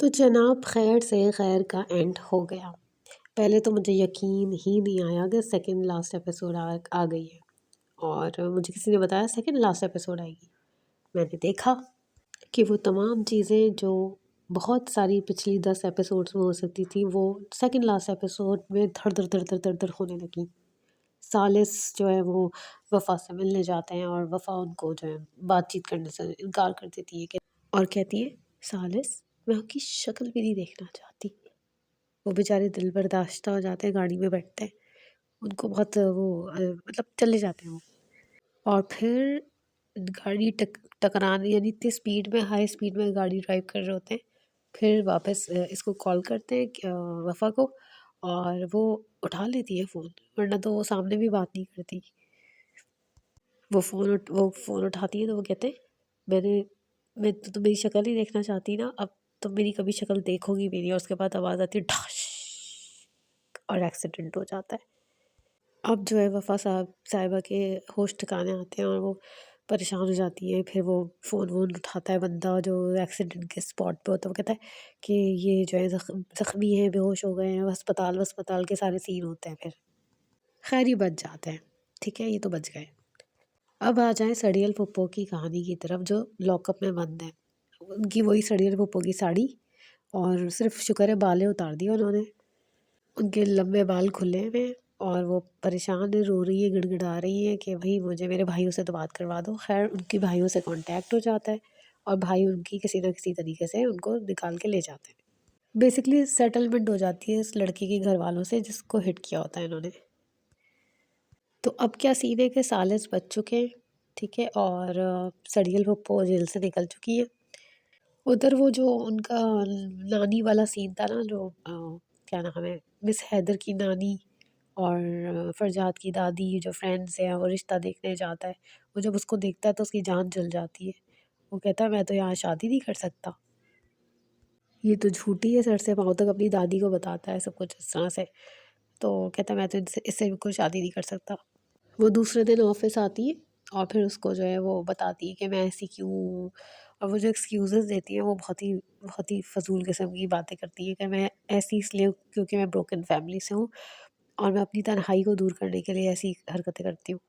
तो जनाब खैर से खैर का एंड हो गया। पहले तो मुझे यकीन ही नहीं आया कि सेकंड लास्ट एपिसोड आ गई है। और मुझे किसी ने बताया सेकंड लास्ट एपिसोड आएगी। मैंने देखा कि वो तमाम चीज़ें जो बहुत सारी पिछली 10 एपिसोड्स में हो सकती थी वो सेकंड लास्ट एपिसोड में धड़ धड़ धड़ धड़ धड़ धड़ होने लगी। सालिस जो है वो वफ़ा से मिलने जाते हैं और वफ़ा उनको जो है बातचीत करने से इनकार कर देती है कि और कहती है सालिस मैं आपकी शक्ल भी नहीं देखना चाहती। वो बेचारे दिल बर्दाश्त हो जाते हैं, गाड़ी में बैठते हैं। उनको बहुत वो मतलब चले जाते हैं वो। और फिर गाड़ी टकराने यानी इतनी स्पीड में हाई स्पीड में गाड़ी ड्राइव कर रहे होते हैं। फिर वापस इसको कॉल करते हैं वफ़ा को और वो उठा लेती है फ़ोन, वरना तो वो सामने भी बात नहीं करती। वो फ़ोन उठाती है तो वो कहते हैं मैंने मैं तो मेरी शक्ल ही देखना चाहती ना, अब तुम मेरी कभी शक्ल देखोगी भी नहीं। और उसके बाद आवाज़ आती है ढाश और एक्सीडेंट हो जाता है। अब जो है वफ़ा साहिबा के होश ठिकाने आते हैं और वो परेशान हो जाती है। फिर वो फ़ोन वोन उठाता है बंदा जो एक्सीडेंट के स्पॉट पे होता है। वो कहता है कि ये जो है ज़ख्मी है, बेहोश हो गए हैं, अस्पताल वस्पताल के सारे सीन होते हैं। फिर खैर ये बच जाते हैं, ठीक है, ये तो बच गए। अब आ जाएँ सड़ियल पुप्पो की कहानी की तरफ जो लॉकअप में बंद हैं। उनकी वही सड़ियल पुप्पो की साड़ी और सिर्फ़ शुक्र है बालें उतार दिए उन्होंने। उनके लंबे बाल खुले हुए हैं और वो परेशान है, रो रही है, गिड़गिड़ा रही है कि भई मुझे मेरे भाइयों से तो बात करवा दो। ख़ैर उनके भाइयों से कॉन्टैक्ट हो जाता है और भाई उनकी किसी न किसी तरीके से उनको निकाल के ले जाते हैं। बेसिकली सेटलमेंट हो जाती है इस लड़के के घरवालों से जिसको हिट किया होता है इन्होंने। तो अब क्या सीन है कि सालिस बच चुके हैं, ठीक है, और सड़ियल पुप्पो जेल से निकल चुकी है। उधर वो जो उनका नानी वाला सीन था ना जो क्या नाम है, मिस हैदर की नानी और फरजाद की दादी जो फ्रेंड्स हैं, वो रिश्ता देखने जाता है। वो जब उसको देखता है तो उसकी जान जल जाती है। वो कहता है मैं तो यहाँ शादी नहीं कर सकता। ये तो झूठी है, सर से पाँव तक अपनी दादी को बताता है सब कुछ इस तरह से। तो कहता है मैं तो इससे इससे बिल्कुल शादी नहीं कर सकता। वो दूसरे दिन ऑफिस आती है और फिर उसको जो है वो बताती है कि मैं ऐसी क्यों। और वो जो एक्सक्यूज़ेस देती है वो बहुत ही फ़ज़ूल किस्म की बातें करती है कि मैं ऐसी इसलिए क्योंकि मैं ब्रोकन फैमिली से हूँ और मैं अपनी तन्हाई को दूर करने के लिए ऐसी हरकतें करती हूँ।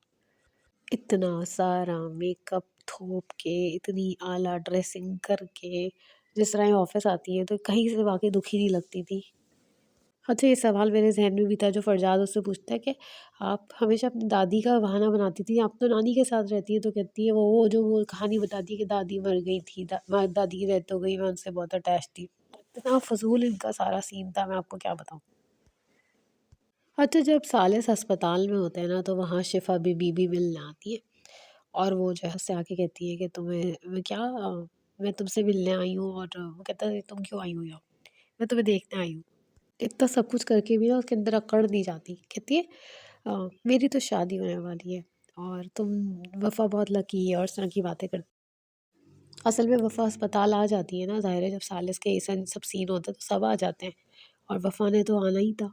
इतना सारा मेकअप थोप के, इतनी आला ड्रेसिंग करके जिस तरह ये ऑफिस आती है तो कहीं से वाक़ई दुखी नहीं लगती थी। अच्छा ये सवाल मेरे ज़हन में भी था जो फरजाद उससे पूछता है कि आप हमेशा अपनी दादी का बहाना बनाती थी, आप तो नानी के साथ रहती है। तो कहती है वो जो वो कहानी बताती है कि दादी मर गई थी, दादी की डेथ हो गई, मैं उनसे बहुत अटैच थी। इतना फ़ज़ूल इनका सारा सीन था, मैं आपको क्या बताऊँ। अच्छा जब सालिस अस्पताल में होते हैं ना तो वहाँ शिफ़ा बीबी भी मिलने आती है और वो जो है उससे आके कहती है कि तुम्हें मैं क्या मैं तुमसे मिलने आई हूँ। और वो कहता है तुम क्यों आई हो यहाँ, मैं तुम्हें देखने आई हूँ। इतना सब कुछ करके भी ना उसके अंदर अकड़ नहीं जाती। कहती है मेरी तो शादी होने वाली है और तुम वफ़ा बहुत लकी है और इस तरह की बातें करती। असल में वफ़ा अस्पताल आ जाती है ना, ज़ाहिर है जब सालिस के ऐसा सब सीन होता है तो सब आ जाते हैं और वफ़ा ने तो आना ही था।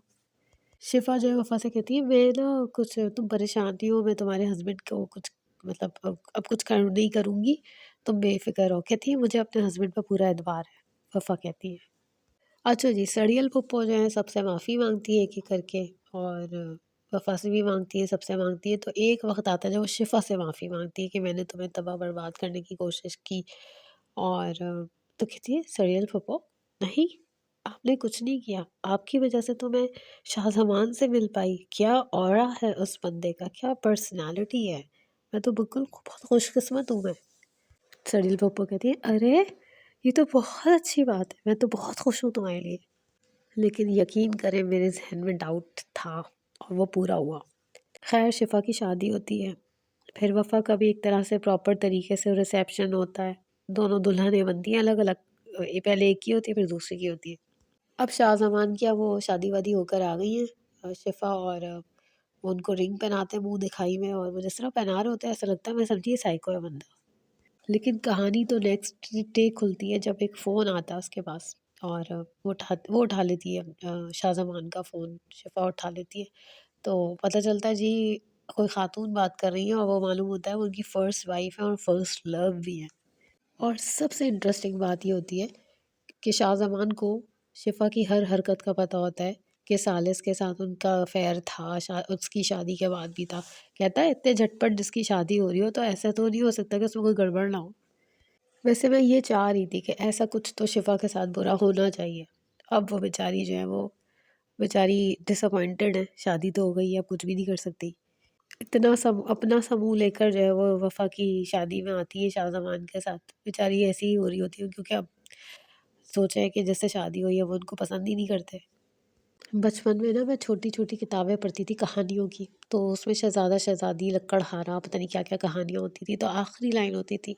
शिफ़ा जो है वफ़ा से कहती है मैं ना कुछ तुम परेशान नहीं हो, मैं तुम्हारे हस्बैंड को कुछ मतलब अब कुछ कर नहीं करूँगी, तुम बेफ़िक्र हो। कहती है मुझे अपने हस्बैंड पे पूरा एतबार है, वफ़ा कहती है। अच्छा जी, सड़ियल पुप्पो जो है सबसे माफ़ी माँगती है एक-एक करके और वफ़ा से भी माँगती है, सबसे माँगती है। तो एक वक़्त आता है जब वो शिफ़ा से माफ़ी माँगती है कि मैंने तुम्हें तबाह-बर्बाद करने की कोशिश की। और तो कहती है सड़ियल पुप्पो नहीं, आपने कुछ नहीं किया। आपकी वज़ह से तो मैं शाहज़मान से मिल पाई। क्या ऑरा है उस बंदे का, क्या पर्सनैलिटी है। मैं तो बिल्कुल बहुत खुशकिस्मत हूँ मैं। सड़ियल पुप्पो कहती है अरे! ये तो बहुत अच्छी बात है, मैं तो बहुत खुश हूँ तुम्हारे लिए। लेकिन यकीन करें मेरे ज़हन में डाउट था और वो पूरा हुआ। ख़ैर शिफ़ा की शादी होती है, फिर वफ़ा का भी एक तरह से प्रॉपर तरीके से रिसेप्शन होता है। दोनों दुल्हनें बनती हैं अलग-अलग, ये पहले एक की होती है फिर दूसरी की होती है। अब शाहज़मान की अब वो शादी-वादी होकर आ गई हैं शिफ़ा और वो उनको रिंग पहनाते हैं मुँह दिखाई में और वो जिस तरह पहना रहे होते हैं ऐसा लगता है मैं समझी ये साइको है बंदा। लेकिन कहानी तो नेक्स्ट डे खुलती है जब एक फ़ोन आता है उसके पास और वो उठा लेती है शाहज़मान का फ़ोन शिफ़ा उठा लेती है। तो पता चलता है जी कोई ख़ातून बात कर रही है और वो मालूम होता है वो उनकी फ़र्स्ट वाइफ़ है और फर्स्ट लव भी है। और सबसे इंटरेस्टिंग बात ये होती है कि शाहज़मान को शिफ़ा की हर हरकत का पता होता है कि सालिस के साथ उनका अफेयर था, उसकी शादी के बाद भी था। कहता है इतने झटपट जिसकी शादी हो रही हो तो ऐसा तो नहीं हो सकता कि उसमें कोई गड़बड़ ना हो। वैसे मैं ये चाह रही थी कि ऐसा कुछ तो शिफ़ा के साथ बुरा होना चाहिए। अब वो बेचारी जो है वो बेचारी डिसअपॉइंटेड है, शादी तो हो गई है, अब कुछ भी नहीं कर सकती। इतना सब अपना समूह लेकर जो है वो वफ़ा की शादी में आती है शाहज़मान के साथ। बेचारी ऐसी ही हो रही होती है क्योंकि अब सोचा है कि जिससे शादी हुई है वो उनको पसंद ही नहीं करते। बचपन में ना मैं छोटी-छोटी किताबें पढ़ती थी कहानियों की, तो उसमें शहज़ादा शहज़ादी, लक्कड़हारा, पता नहीं क्या-क्या कहानियाँ होती थी, तो आखिरी लाइन होती थी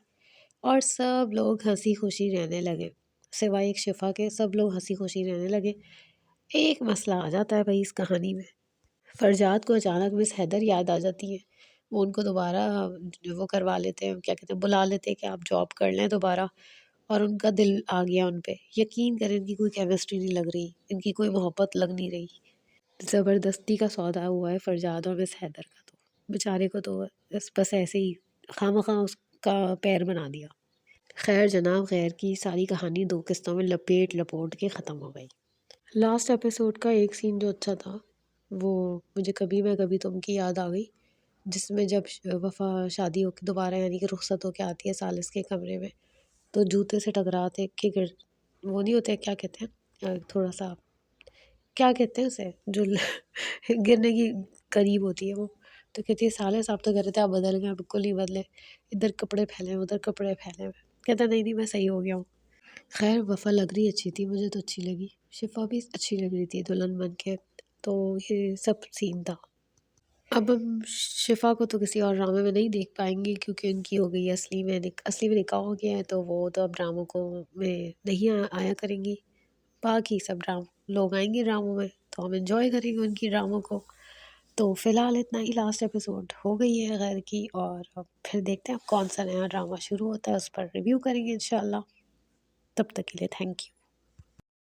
और सब लोग हँसी-खुशी रहने लगे। सिवाय एक शिफ़ा के सब लोग हँसी-खुशी रहने लगे। एक मसला आ जाता है भई इस कहानी में। फ़रजाद को अचानक मिस हैदर याद आ जाती हैं। वो उनको दोबारा वो करवा लेते हैं, क्या कहते हैं, बुला लेते हैं कि आप जॉब कर लें दोबारा और उनका दिल आ गया उन पे। यकीन करें इनकी कोई केमिस्ट्री नहीं लग रही, इनकी कोई मोहब्बत लग नहीं रही। ज़बरदस्ती का सौदा हुआ है फ़रजाद और मिस हैदर का तो। बेचारे को तो बस ऐसे ही खामख़ा उसका पैर बना दिया। खैर जनाब खैर की सारी कहानी 2 किस्तों में लपेट-लपोट के ख़त्म हो गई। लास्ट एपिसोड का एक सीन जो अच्छा था, वो मुझे कभी मैं कभी तुम की याद आ गई, जिसमें जब वफ़ा शादी होके दोबारा यानी कि रुखसत होके आती है सालिस के कमरे में, तो जूते से टकराते के गिर वो नहीं होते क्या कहते हैं थोड़ा-सा क्या कहते हैं उसे जो गिरने की करीब होती है वो, तो कहती है सालिस आप तो कह रहे थे आप बदल गए, आप बिल्कुल नहीं बदले, इधर कपड़े फैले हैं, उधर कपड़े फैले हैं। कहता नहीं, नहीं मैं सही हो गया हूँ। खैर वफ़ा लग रही अच्छी थी, मुझे तो अच्छी लगी। शिफ़ा भी अच्छी लग रही थी दुल्हन बन के, तो ये सब सीन था। अब हम शिफ़ा को तो किसी और ड्रामे में नहीं देख पाएँगे क्योंकि उनकी हो गई है असली में निकाह हो गया है, तो वो तो अब ड्रामों को में नहीं आया करेंगी। बाकी सब लोग आएँगे ड्रामों में, तो हम एन्जॉय करेंगे उनकी ड्रामों को। तो फ़िलहाल इतना ही, लास्ट एपिसोड हो गई है खैर की और अब फिर देखते हैं अब कौन-सा नया ड्रामा शुरू होता है, उस पर रिव्यू करेंगे इंशाल्लाह। तब तक के लिए थैंक यू।